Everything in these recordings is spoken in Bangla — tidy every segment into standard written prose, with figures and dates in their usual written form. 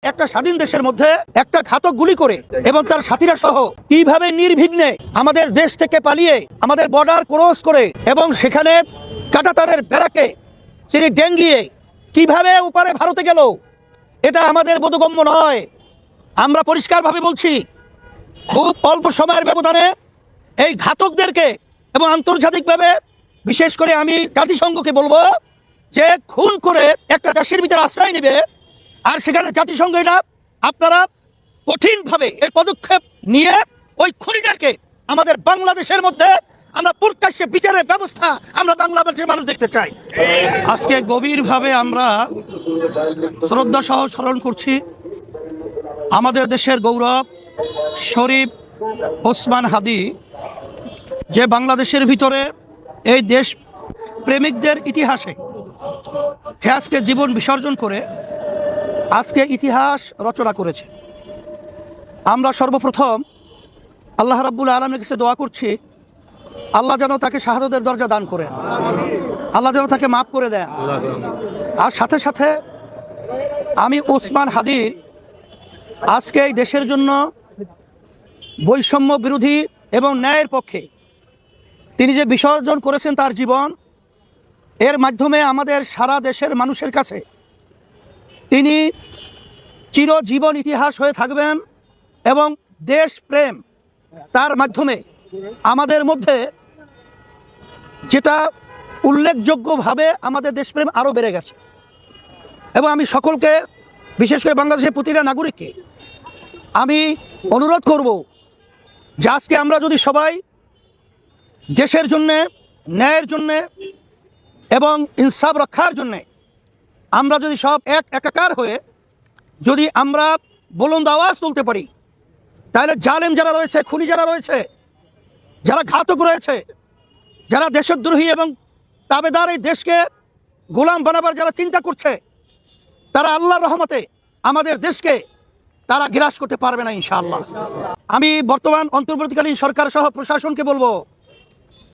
একটা স্বাধীন দেশের মধ্যে একটা ঘাতক গুলি করে এবং তার সাথীরা সহ কিভাবে নির্বিঘ্নে আমাদের দেশ থেকে পালিয়ে আমাদের বর্ডার ক্রস করে এবং সেখানে কাঁটাতারের বেড়াকে তিনি ডেঙ্গিয়ে কিভাবে উপরে ভারতে গেল, এটা আমাদের বোধগম্য নয়। আমরা পরিষ্কারভাবে বলছি, খুব অল্প সময়ের ব্যবধানে এই ঘাতকদেরকে এবং আন্তর্জাতিকভাবে বিশেষ করে আমি জাতিসংঘকে বলবো যে খুন করে একটা দেশের ভিতরে আশ্রয় নেবে, আর সেখানে জাতিসংঘ এটা আপনারা কঠিনভাবে এর পদক্ষেপ নিয়ে ওই খুনিদেরকে আমাদের বাংলাদেশের মধ্যে আমরা প্রকাশ্যে বিচারের ব্যবস্থা আমরা বাংলাদেশের মানুষ দেখতে চাই। আজকে গভীরভাবে আমরা শ্রদ্ধা সহ স্মরণ করছি আমাদের দেশের গৌরব শরীফ ওসমান হাদি, যে বাংলাদেশের ভিতরে এই দেশ প্রেমিকদের ইতিহাসে আজকে জীবন বিসর্জন করে আজকে ইতিহাস রচনা করেছে। আমরা সর্বপ্রথম আল্লাহ রাব্বুল আলামিনের কাছে দোয়া করছি, আল্লাহ যেন তাকে শাহাদাতের দরজা দান করেন, আল্লাহ যেন তাকে মাফ করে দেন। আর সাথে সাথে আমি ওসমান হাদির আজকে এই দেশের জন্য বৈষম্য বিরোধী এবং ন্যায়ের পক্ষে তিনি যে বিসর্জন করেছেন তার জীবন, এর মাধ্যমে আমাদের সারা দেশের মানুষের কাছে তিনি চিরজীবন ইতিহাস হয়ে থাকবেন এবং দেশ প্রেম তার মাধ্যমে আমাদের মধ্যে যেটা উল্লেখযোগ্যভাবে আমাদের দেশপ্রেম আরও বেড়ে গেছে। এবং আমি সকলকে, বিশেষ করে বাংলাদেশের প্রতিটা নাগরিককে আমি অনুরোধ করব যে আজকে আমরা যদি সবাই দেশের জন্যে, ন্যায়ের জন্যে এবং ইনসাফ রক্ষার জন্যে আমরা যদি সব একাকার হয়ে যদি আমরা বুলন্দ আওয়াজ তুলতে পারি, তাহলে জালেম যারা রয়েছে, খুনি যারা রয়েছে, যারা ঘাতক রয়েছে, যারা দেশদ্রোহী এবং তাবেদার এই দেশকে গোলাম বানাবার যারা চিন্তা করছে, তারা আল্লাহর রহমতে আমাদের দেশকে তারা গ্রাস করতে পারবে না ইনশাআল্লাহ। আমি বর্তমান অন্তর্বর্তীকালীন সরকার সহ প্রশাসনকে বলবো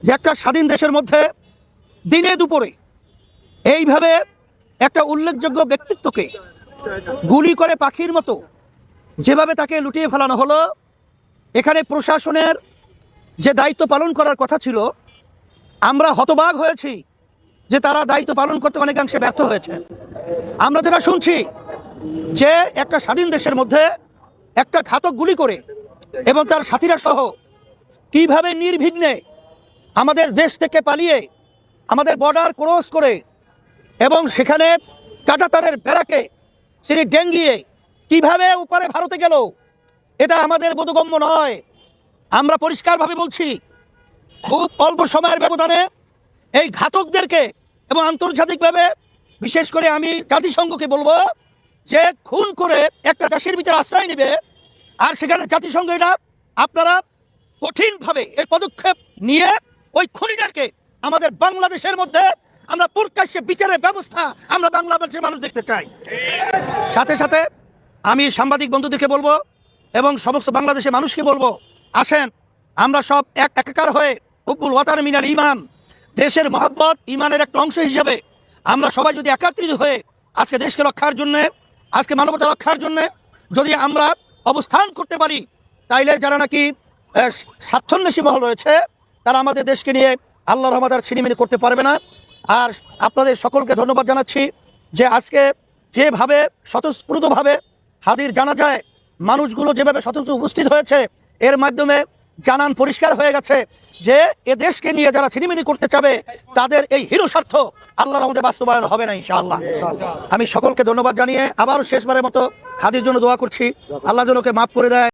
যে একটা স্বাধীন দেশের মধ্যে দিনে দুপুরে এইভাবে একটা উল্লেখযোগ্য ব্যক্তিত্বকে গুলি করে পাখির মতো যেভাবে তাকে লুটিয়ে ফেলানো হলো, এখানে প্রশাসনের যে দায়িত্ব পালন করার কথা ছিল, আমরা হতবাক হয়েছি যে তারা দায়িত্ব পালন করতে অনেকাংশে ব্যর্থ হয়েছে। আমরা যেটা শুনছি যে একটা স্বাধীন দেশের মধ্যে একটা ঘাতক গুলি করে এবং তার সাথীরা সহ কিভাবে নির্বিঘ্নে আমাদের দেশ থেকে পালিয়ে আমাদের বর্ডার ক্রস করে এবং সেখানে কাঁটাতারের বেড়াকে তিনি ডেঙ্গিয়ে কিভাবে উপরে ভারতে গেল, এটা আমাদের বোধগম্য নয়। আমরা পরিষ্কারভাবে বলছি, খুব অল্প সময়ের ব্যবধানে এই ঘাতকদেরকে এবং আন্তর্জাতিকভাবে বিশেষ করে আমি জাতিসংঘকে বলবো যে খুন করে একটা দেশের ভিতরে আশ্রয় নেবে, আর সেখানে জাতিসংঘ এটা আপনারা কঠিনভাবে এর পদক্ষেপ নিয়ে ওই খুনিদেরকে আমাদের বাংলাদেশের মধ্যে আমরা প্রকাশ্যে বিচারের ব্যবস্থা আমরা বাংলাদেশের মানুষ দেখতে চাই। সাথে সাথে আমি সাংবাদিক বন্ধুদেরকে বলবো এবং সমস্ত বাংলাদেশের মানুষকে বলবো, আসেন আমরা সব একাকার হয়ে হুব্বুল ওয়াতান মিনাল ঈমান, দেশের মহব্বত ঈমানের একটা অংশ হিসাবে আমরা সবাই যদি একত্রিত হয়ে আজকে দেশকে রক্ষার জন্যে, আজকে মানবতা রক্ষার জন্যে যদি আমরা অবস্থান করতে পারি, তাইলে যারা নাকি স্বার্থন্বেষী মহল রয়েছে তারা আমাদের দেশকে নিয়ে আল্লাহর রহমত আর ছিনিমিনি করতে পারবে না। আর আপনাদের সকলকে ধন্যবাদ জানাচ্ছি যে আজকে যেভাবে স্বতঃস্ফূর্তভাবে হাদির জানাজায় মানুষগুলো যেভাবে স্বতঃস্ফূর্ত উপস্থিত হয়েছে, এর মাধ্যমে জানান পরিষ্কার হয়ে গেছে যে এ দেশকে নিয়ে যারা ছিনিমিনি করতে চাবে তাদের এই হিরো স্বার্থ আল্লাহর রহমতে বাস্তবায়ন হবে না ইনশাআল্লাহ। আমি সকলকে ধন্যবাদ জানিয়ে আবারও শেষবারের মতো হাদির জন্য দোয়া করছি, আল্লাহ যেন ওকে মাফ করে দেয়।